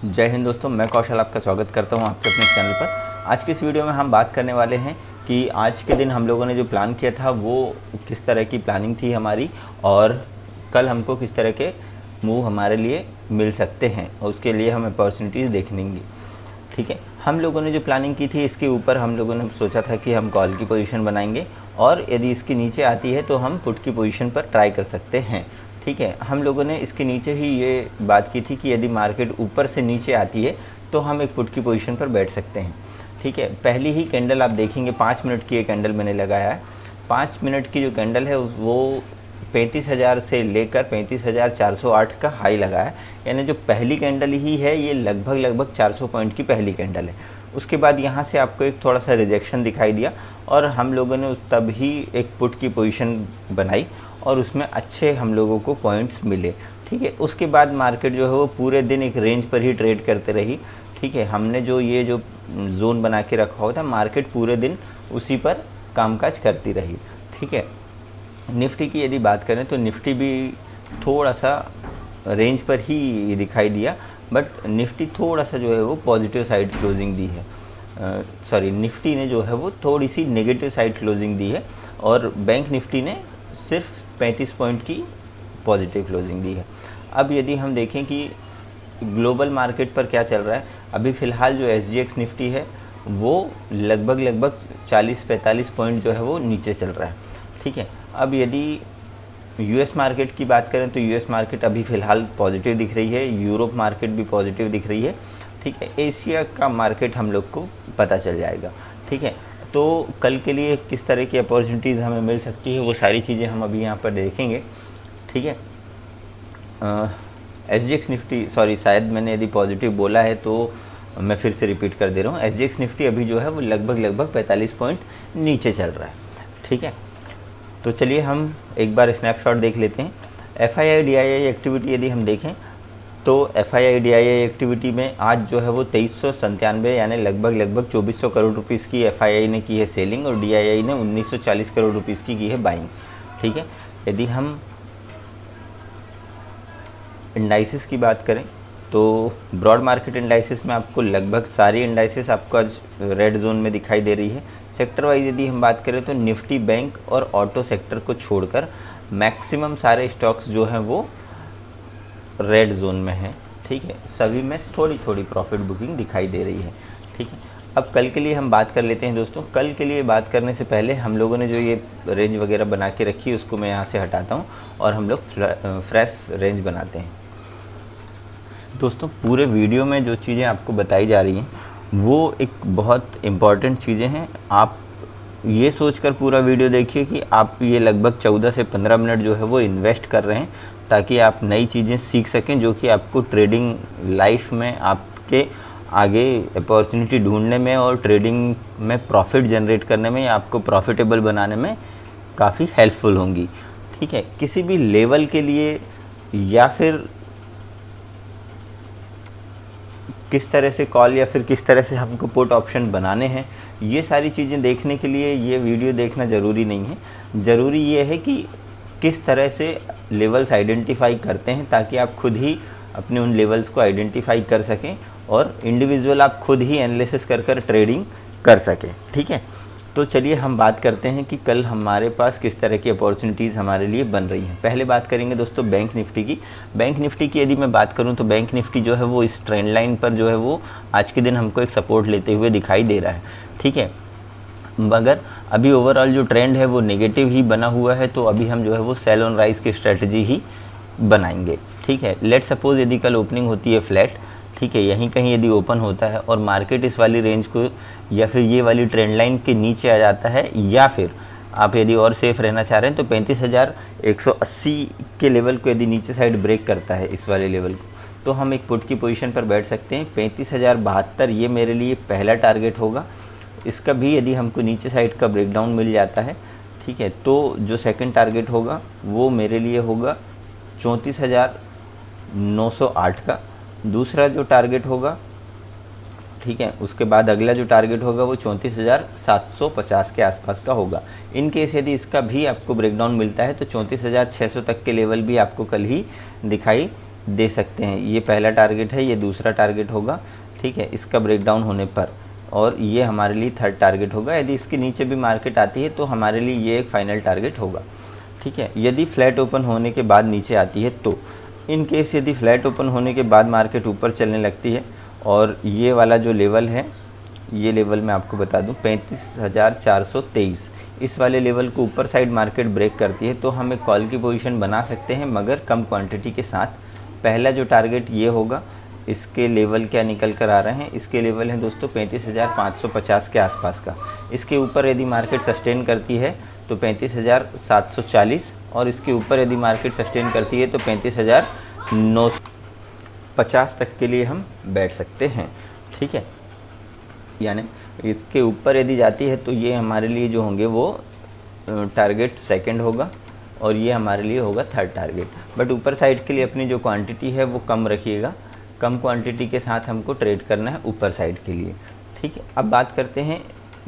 जय हिंद दोस्तों, मैं कौशल आपका स्वागत करता हूं आपके अपने चैनल पर। आज की इस वीडियो में हम बात करने वाले हैं कि आज के दिन हम लोगों ने जो प्लान किया था वो किस तरह की प्लानिंग थी हमारी, और कल हमको किस तरह के मूव हमारे लिए मिल सकते हैं और उसके लिए हम अपॉर्चुनिटीज़ देखेंगे। ठीक है, हम लोगों ने जो प्लानिंग की थी इसके ऊपर हम लोगों ने सोचा था कि हम कॉल की पोजीशन बनाएंगे और यदि इसके नीचे आती है तो हम पुट की पोजीशन पर ट्राई कर सकते हैं। ठीक है, हम लोगों ने इसके नीचे ही ये बात की थी कि यदि मार्केट ऊपर से नीचे आती है तो हम एक पुट की पोजीशन पर बैठ सकते हैं। ठीक है, पहली ही कैंडल आप देखेंगे 5 मिनट की ये कैंडल मैंने लगाया है। 5 मिनट की जो कैंडल है वो 35,000 से लेकर 35,408 का हाई लगा है, यानी जो पहली कैंडल ही है ये लगभग 400 पॉइंट की पहली कैंडल है। उसके बाद यहाँ से आपको एक थोड़ा सा रिजेक्शन दिखाई दिया और हम लोगों ने तब ही एक पुट की पोजीशन बनाई और उसमें अच्छे हम लोगों को पॉइंट्स मिले। ठीक है, उसके बाद मार्केट जो है वो पूरे दिन एक रेंज पर ही ट्रेड करते रही। ठीक है, हमने जो जोन बना के रखा हुआ था, मार्केट पूरे दिन उसी पर कामकाज करती रही। ठीक है, निफ्टी की यदि बात करें तो निफ्टी भी थोड़ा सा रेंज पर ही दिखाई दिया, बट निफ्टी थोड़ा सा जो है वो पॉजिटिव साइड क्लोजिंग दी है। निफ्टी ने जो है वो थोड़ी सी नेगेटिव साइड क्लोजिंग दी है और बैंक निफ्टी ने सिर्फ 35 पॉइंट की पॉजिटिव क्लोजिंग दी है। अब यदि हम देखें कि ग्लोबल मार्केट पर क्या चल रहा है, अभी फ़िलहाल जो SGX निफ्टी है वो लगभग 40-45 पॉइंट जो है वो नीचे चल रहा है। ठीक है, अब यदि US मार्केट की बात करें तो US मार्केट अभी फ़िलहाल पॉजिटिव दिख रही है, यूरोप मार्केट भी पॉजिटिव दिख रही है। ठीक है, एशिया का मार्केट हम लोग को पता चल जाएगा। ठीक है, तो कल के लिए किस तरह की अपॉर्चुनिटीज़ हमें मिल सकती है वो सारी चीज़ें हम अभी यहाँ पर देखेंगे। ठीक है, SGX निफ्टी, शायद मैंने यदि पॉजिटिव बोला है तो मैं फिर से रिपीट कर दे रहा हूँ। SGX निफ्टी अभी जो है वो लगभग 45 पॉइंट नीचे चल रहा है। ठीक है, तो चलिए हम एक बार स्नैपशॉट देख लेते हैं। FII DII एक्टिविटी यदि हम देखें तो FII DII एक्टिविटी में आज जो है वो 2397 यानी लगभग 2400 करोड़ रुपीस की FII ने की है सेलिंग और DII ने 1940 करोड़ रुपीस की है बाइंग। ठीक है, यदि हम इंडाइसिस की बात करें तो ब्रॉड मार्केट इंडाइसिस में आपको लगभग सारी इंडाइसिस आपको आज रेड जोन में दिखाई दे रही है। सेक्टर वाइज यदि हम बात करें तो निफ्टी, बैंक और ऑटो सेक्टर को छोड़कर मैक्सिमम सारे स्टॉक्स जो हैं वो रेड जोन में है। ठीक है, सभी में थोड़ी थोड़ी प्रॉफिट बुकिंग दिखाई दे रही है। ठीक है, अब कल के लिए हम बात कर लेते हैं दोस्तों। कल के लिए बात करने से पहले हम लोगों ने जो ये रेंज वगैरह बना के रखी है उसको मैं यहाँ से हटाता हूँ और हम लोग फ्रेश रेंज बनाते हैं। दोस्तों, पूरे वीडियो में जो चीज़ें आपको बताई जा रही हैं वो एक बहुत इम्पॉर्टेंट चीज़ें हैं। आप ये सोचकर पूरा वीडियो देखिए कि आप ये लगभग 14 से 15 मिनट जो है वो इन्वेस्ट कर रहे हैं ताकि आप नई चीज़ें सीख सकें जो कि आपको ट्रेडिंग लाइफ में आपके आगे अपॉर्चुनिटी ढूंढने में और ट्रेडिंग में प्रॉफिट जनरेट करने में या आपको प्रॉफिटेबल बनाने में काफ़ी हेल्पफुल होंगी। ठीक है, किसी भी लेवल के लिए या फिर किस तरह से कॉल या फिर किस तरह से हमको पुट ऑप्शन बनाने हैं, ये सारी चीज़ें देखने के लिए ये वीडियो देखना ज़रूरी नहीं है। ज़रूरी ये है कि किस तरह से लेवल्स आइडेंटिफाई करते हैं ताकि आप खुद ही अपने उन लेवल्स को आइडेंटिफाई कर सकें और इंडिविजुअल आप खुद ही एनालिसिस कर ट्रेडिंग कर सकें। ठीक है, तो चलिए हम बात करते हैं कि कल हमारे पास किस तरह की अपॉर्चुनिटीज़ हमारे लिए बन रही हैं। पहले बात करेंगे दोस्तों बैंक निफ्टी की। बैंक निफ्टी की यदि मैं बात करूं तो बैंक निफ्टी जो है वो इस ट्रेंड लाइन पर जो है वो आज के दिन हमको एक सपोर्ट लेते हुए दिखाई दे रहा है। ठीक है, मगर अभी ओवरऑल जो ट्रेंड है वो नेगेटिव ही बना हुआ है, तो अभी हम जो है वो सेल ऑन राइज की स्ट्रेटजी ही बनाएंगे। ठीक है, लेट सपोज यदि कल ओपनिंग होती है फ्लैट, ठीक है, यहीं कहीं यदि ओपन होता है और मार्केट इस वाली रेंज को या फिर ये वाली ट्रेंड लाइन के नीचे आ जाता है, या फिर आप यदि और सेफ रहना चाह रहे हैं तो 35,180 के लेवल को यदि नीचे साइड ब्रेक करता है इस वाले लेवल को, तो हम एक पुट की पोजीशन पर बैठ सकते हैं। 35,072 ये मेरे लिए पहला टारगेट होगा। इसका भी यदि हमको नीचे साइड का ब्रेकडाउन मिल जाता है, ठीक है, तो जो सेकंड टारगेट होगा वो मेरे लिए होगा 34,908 का। दूसरा जो टारगेट होगा, ठीक है, उसके बाद अगला जो टारगेट होगा वो 34,750 के आसपास का होगा। इन केस यदि इसका भी आपको ब्रेकडाउन मिलता है तो 34,600 तक के लेवल भी आपको कल ही दिखाई दे सकते हैं। ये पहला टारगेट है, ये दूसरा टारगेट होगा, ठीक है, इसका ब्रेकडाउन होने पर, और ये हमारे लिए थर्ड टारगेट होगा। यदि इसके नीचे भी मार्केट आती है तो हमारे लिए ये एक फाइनल टारगेट होगा, ठीक है। यदि फ्लैट ओपन होने के बाद नीचे आती है तो इन केस यदि फ्लैट ओपन होने के बाद मार्केट ऊपर चलने लगती है और ये वाला जो लेवल है, ये लेवल मैं आपको बता दूं 35,423, इस वाले लेवल को ऊपर साइड मार्केट ब्रेक करती है तो हम एक कॉल की पोजीशन बना सकते हैं, मगर कम क्वांटिटी के साथ। पहला जो टारगेट ये होगा, इसके लेवल क्या निकल कर आ रहे हैं, इसके लेवल हैं दोस्तों 35,550 के आसपास का। इसके ऊपर यदि मार्केट सस्टेन करती है तो 35,740, और इसके ऊपर यदि मार्केट सस्टेन करती है तो 35,950 तक के लिए हम बैठ सकते हैं, ठीक है। यानी इसके ऊपर यदि जाती है तो ये हमारे लिए जो होंगे वो टारगेट सेकंड होगा और ये हमारे लिए होगा थर्ड टारगेट। बट ऊपर साइड के लिए अपनी जो क्वांटिटी है वो कम रखिएगा, कम क्वांटिटी के साथ हमको ट्रेड करना है ऊपर साइड के लिए, ठीक है। अब बात करते हैं,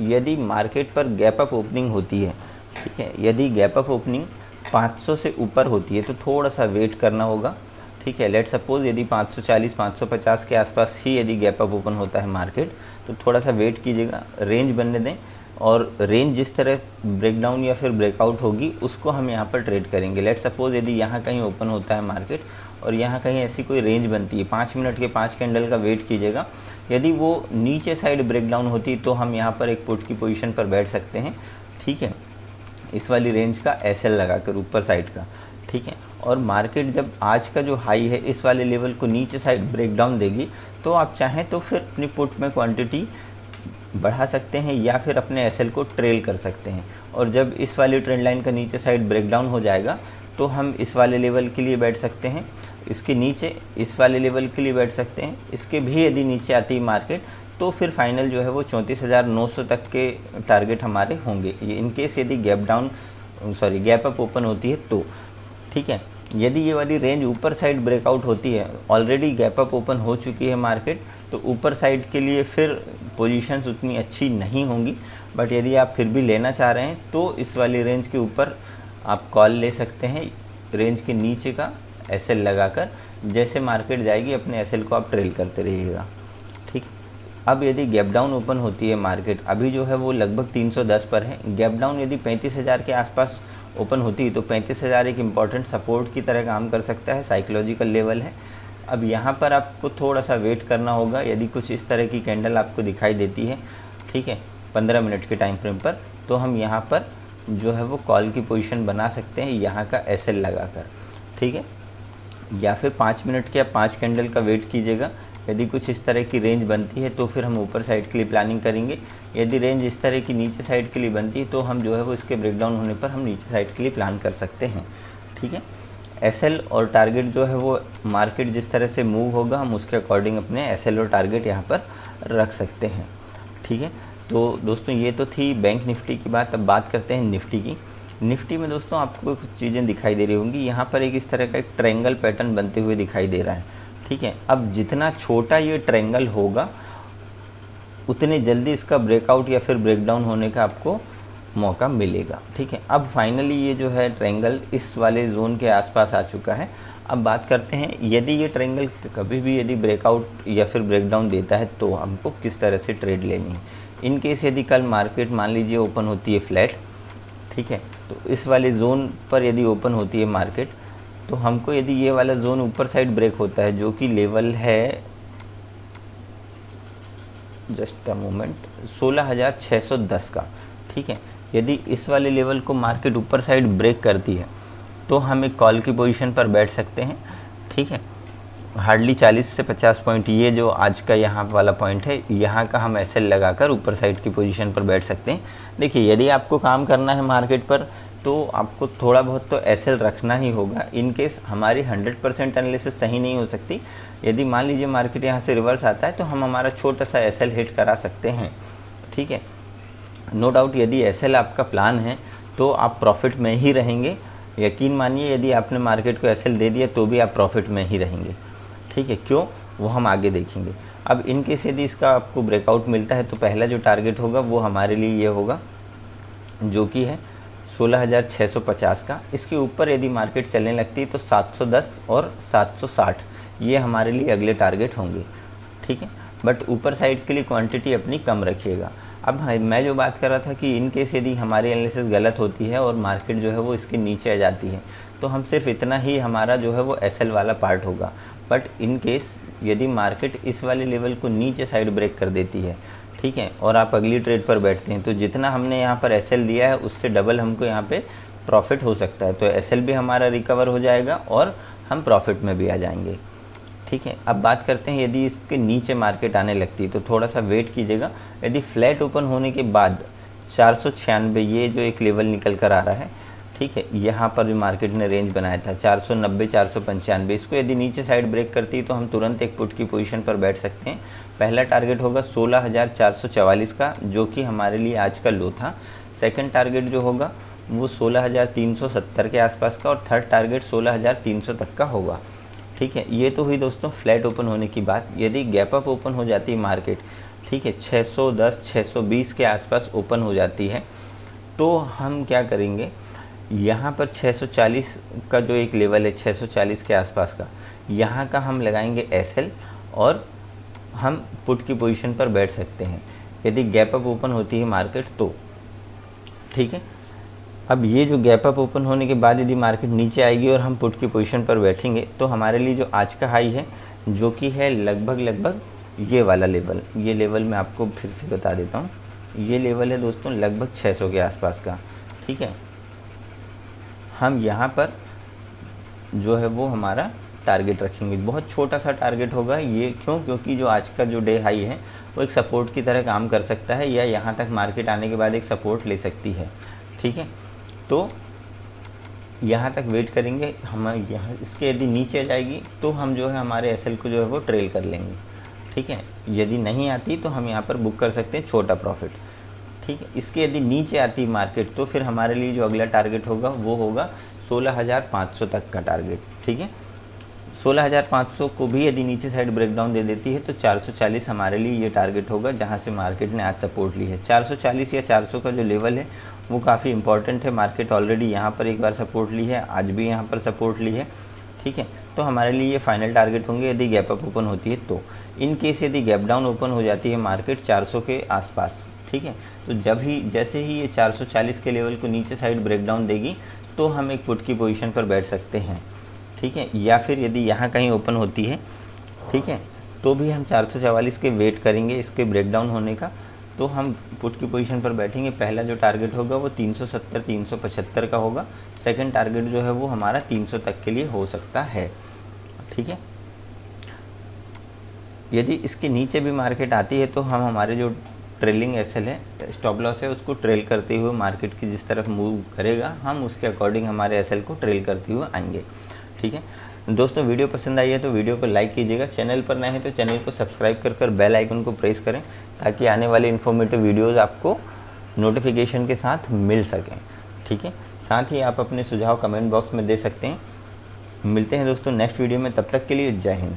यदि मार्केट पर गैप अप ओपनिंग होती है, ठीक है, यदि गैप अप ओपनिंग 500 से ऊपर होती है तो थोड़ा सा वेट करना होगा, ठीक है। लेट सपोज यदि 540 550 के आसपास ही यदि गैप अप ओपन होता है मार्केट तो थोड़ा सा वेट कीजिएगा, रेंज बनने दें, और रेंज जिस तरह ब्रेकडाउन या फिर ब्रेकआउट होगी उसको हम यहाँ पर ट्रेड करेंगे। लेट सपोज यदि यहाँ कहीं ओपन होता है मार्केट और यहाँ कहीं ऐसी कोई रेंज बनती है, 5 मिनट के 5 कैंडल का वेट कीजिएगा। यदि वो नीचे साइड ब्रेकडाउन होती तो हम यहाँ पर एक पुट की पोजीशन पर बैठ सकते हैं, ठीक है, इस वाली रेंज का एसएल लगाकर ऊपर साइड का, ठीक है। और मार्केट जब आज का जो हाई है इस वाले लेवल को नीचे साइड ब्रेकडाउन देगी तो आप चाहें तो फिर अपनी पुट में क्वांटिटी बढ़ा सकते हैं या फिर अपने एसएल को ट्रेल कर सकते हैं। और जब इस वाली ट्रेंड लाइन का नीचे साइड ब्रेकडाउन हो जाएगा तो हम इस वाले लेवल के लिए बैठ सकते हैं, इसके नीचे इस वाले लेवल के लिए बैठ सकते हैं। इसके भी यदि नीचे आती है मार्केट तो फिर फाइनल जो है वो 34,900 तक के टारगेट हमारे होंगे, ये इनकेस यदि गैप अप ओपन होती है तो, ठीक है। यदि ये वाली रेंज ऊपर साइड ब्रेकआउट होती है, ऑलरेडी गैप अप ओपन हो चुकी है मार्केट, तो ऊपर साइड के लिए फिर पोजीशंस उतनी अच्छी नहीं होंगी। बट यदि आप फिर भी लेना चाह रहे हैं तो इस वाली रेंज के ऊपर आप कॉल ले सकते हैं, रेंज के नीचे का एसएल लगाकर। जैसे मार्केट जाएगी अपने एसएल को आप ट्रेल करते रहिएगा, ठीक। अब यदि गैप डाउन ओपन होती है मार्केट, अभी जो है वो लगभग 310 पर है, गैप डाउन यदि 35,000 के आसपास ओपन होती है तो 35,000 एक इम्पॉर्टेंट सपोर्ट की तरह काम कर सकता है, साइकोलॉजिकल लेवल है। अब यहाँ पर आपको थोड़ा सा वेट करना होगा, यदि कुछ इस तरह की कैंडल आपको दिखाई देती है, ठीक है, 15 मिनट के टाइम फ्रेम पर, तो हम यहाँ पर जो है वो कॉल की पोजीशन बना सकते हैं यहाँ का एसएल लगाकर, ठीक है। या फिर 5 मिनट के या 5 कैंडल का वेट कीजिएगा। यदि कुछ इस तरह की रेंज बनती है तो फिर हम ऊपर साइड के लिए प्लानिंग करेंगे। यदि रेंज इस तरह की नीचे साइड के लिए बनती है तो हम जो है वो इसके ब्रेकडाउन होने पर हम नीचे साइड के लिए प्लान कर सकते हैं, ठीक है। एसएल और टारगेट जो है वो मार्केट जिस तरह से मूव होगा हम उसके अकॉर्डिंग अपने एसएल और टारगेट यहाँ पर रख सकते हैं, ठीक है। तो दोस्तों ये तो थी बैंक निफ्टी की बात। अब बात करते हैं निफ्टी की। निफ्टी में दोस्तों आपको कुछ चीज़ें दिखाई दे रही होंगी, यहाँ पर एक इस तरह का एक ट्रायंगल पैटर्न बनते हुए दिखाई दे रहा है, ठीक है। अब जितना छोटा ये ट्रायंगल होगा उतने जल्दी इसका ब्रेकआउट या फिर ब्रेकडाउन होने का आपको मौका मिलेगा, ठीक है। अब फाइनली ये जो है ट्रायंगल इस वाले जोन के आसपास आ चुका है। अब बात करते हैं, यदि ये ट्रायंगल कभी भी यदि ब्रेकआउट या फिर ब्रेकडाउन देता है तो हमको किस तरह से ट्रेड लेनी है। इन केस यदि कल मार्केट मान लीजिए ओपन होती है फ्लैट, ठीक है, तो इस वाले जोन पर यदि ओपन होती है मार्केट तो हमको यदि ये वाला जोन ऊपर साइड ब्रेक होता है जो कि लेवल है, जस्ट अ मोमेंट, 16,610 का, ठीक है। यदि इस वाले लेवल को मार्केट ऊपर साइड ब्रेक करती है तो हम एक कॉल की पोजीशन पर बैठ सकते हैं, ठीक है। हार्डली 40 से 50 पॉइंट, ये जो आज का यहाँ वाला पॉइंट है, यहाँ का हम एसएल लगाकर ऊपर साइड की पोजीशन पर बैठ सकते हैं। देखिए यदि आपको काम करना है मार्केट पर तो आपको थोड़ा बहुत तो एसएल रखना ही होगा। इन केस हमारी 100% एनालिसिस सही नहीं हो सकती, यदि मान लीजिए मार्केट यहाँ से रिवर्स आता है तो हम हमारा छोटा सा एसएल हिट करा सकते हैं, ठीक है। नो डाउट यदि एसएल आपका प्लान है तो आप प्रॉफिट में ही रहेंगे। यकीन मानिए यदि आपने मार्केट को एसएल दे दिया तो भी आप प्रॉफिट में ही रहेंगे, ठीक है। क्यों, वो हम आगे देखेंगे। अब इन केस यदि इसका आपको ब्रेकआउट मिलता है तो पहला जो टारगेट होगा वो हमारे लिए ये होगा, जो कि है 16,650 का। इसके ऊपर यदि मार्केट चलने लगती है तो 710 और 760 ये हमारे लिए अगले टारगेट होंगे, ठीक है। बट ऊपर साइड के लिए क्वांटिटी अपनी कम रखिएगा। अब मैं जो बात कर रहा था कि इन केस यदि हमारी एनालिसिस गलत होती है और मार्केट जो है वो इसके नीचे आ जाती है तो हम सिर्फ इतना ही हमारा जो है वो एसएल वाला पार्ट होगा। बट इन केस यदि मार्केट इस वाले लेवल को नीचे साइड ब्रेक कर देती है, ठीक है, और आप अगली ट्रेड पर बैठते हैं तो जितना हमने यहाँ पर एसएल दिया है उससे डबल हमको यहाँ पे प्रॉफिट हो सकता है। तो एसएल भी हमारा रिकवर हो जाएगा और हम प्रॉफिट में भी आ जाएंगे, ठीक है। अब बात करते हैं यदि इसके नीचे मार्केट आने लगती है तो थोड़ा सा वेट कीजिएगा। यदि फ्लैट ओपन होने के बाद 496 ये जो एक लेवल निकल कर आ रहा है, ठीक है, यहाँ पर भी मार्केट ने रेंज बनाया था 490 495, इसको यदि नीचे साइड ब्रेक करती है तो हम तुरंत एक पुट की पोजीशन पर बैठ सकते हैं। पहला टारगेट होगा 16,444 का जो कि हमारे लिए आज का लो था। सेकंड टारगेट जो होगा वो 16,370 के आसपास का और थर्ड टारगेट 16,300 तक का होगा, ठीक है। ये तो हुई दोस्तों फ्लैट ओपन होने की बात। यदि गैप अप ओपन हो जाती है मार्केट, ठीक है, 610 620 के आसपास ओपन हो जाती है तो हम क्या करेंगे, यहाँ पर 640 का जो एक लेवल है 640 के आसपास का, यहाँ का हम लगाएंगे एसएल और हम पुट की पोजीशन पर बैठ सकते हैं यदि गैप अप ओपन होती है मार्केट तो, ठीक है। अब ये जो गैप अप ओपन होने के बाद यदि मार्केट नीचे आएगी और हम पुट की पोजीशन पर बैठेंगे तो हमारे लिए जो आज का हाई है जो कि है लगभग ये वाला लेवल, ये लेवल मैं आपको फिर से बता देता हूँ, ये लेवल है दोस्तों लगभग 600 के आसपास का, ठीक है। हम यहाँ पर जो है वो हमारा टारगेट रखेंगे, बहुत छोटा सा टारगेट होगा ये, क्योंकि जो आज का जो डे हाई है वो एक सपोर्ट की तरह काम कर सकता है या यहाँ तक मार्केट आने के बाद एक सपोर्ट ले सकती है, ठीक है। तो यहाँ तक वेट करेंगे हम, यहाँ इसके यदि नीचे जाएगी तो हम जो है हमारे एसएल को जो है वो ट्रेल कर लेंगे, ठीक है। यदि नहीं आती तो हम यहाँ पर बुक कर सकते हैं छोटा प्रॉफिट, ठीक है। इसके यदि नीचे आती मार्केट तो फिर हमारे लिए जो अगला टारगेट होगा वो होगा 16,500 तक का टारगेट, ठीक है। 16,500 को भी यदि नीचे साइड ब्रेकडाउन दे देती है तो 440 हमारे लिए ये टारगेट होगा जहाँ से मार्केट ने आज सपोर्ट ली है। 440 या 400 का जो लेवल है वो काफ़ी इंपॉर्टेंट है। मार्केट ऑलरेडी यहाँ पर एक बार सपोर्ट ली है, आज भी यहाँ पर सपोर्ट ली है, ठीक है। तो हमारे लिए ये फाइनल टारगेट होंगे यदि गैप अप ओपन होती है तो। इन केस यदि गैप डाउन ओपन हो जाती है मार्केट 400 के आसपास, ठीक है, तो जैसे ही ये 440 के लेवल को नीचे साइड ब्रेकडाउन देगी तो हम एक पुट की पोजीशन पर बैठ सकते हैं, ठीक है। या फिर यदि यहाँ कहीं ओपन होती है, ठीक है, तो भी हम 444 के वेट करेंगे इसके ब्रेकडाउन होने का, तो हम पुट की पोजीशन पर बैठेंगे। पहला जो टारगेट होगा वो 370 375 का होगा, सेकंड टारगेट जो है वो हमारा 300 तक के लिए हो सकता है, ठीक है। यदि इसके नीचे भी मार्केट आती है तो हम हमारे जो ट्रेलिंग एसएल है, स्टॉप लॉस है, उसको ट्रेल करते हुए मार्केट की जिस तरफ मूव करेगा हम उसके अकॉर्डिंग हमारे एसएल को ट्रेल करते हुए आएंगे, ठीक है। दोस्तों वीडियो पसंद आई है तो वीडियो को लाइक कीजिएगा, चैनल पर नए हैं तो चैनल को सब्सक्राइब कर बेल आइकन को प्रेस करें ताकि आने वाले इन्फॉर्मेटिव वीडियोस आपको नोटिफिकेशन के साथ मिल सकें, ठीक है। साथ ही आप अपने सुझाव कमेंट बॉक्स में दे सकते हैं। मिलते हैं दोस्तों नेक्स्ट वीडियो में, तब तक के लिए जय हिंद।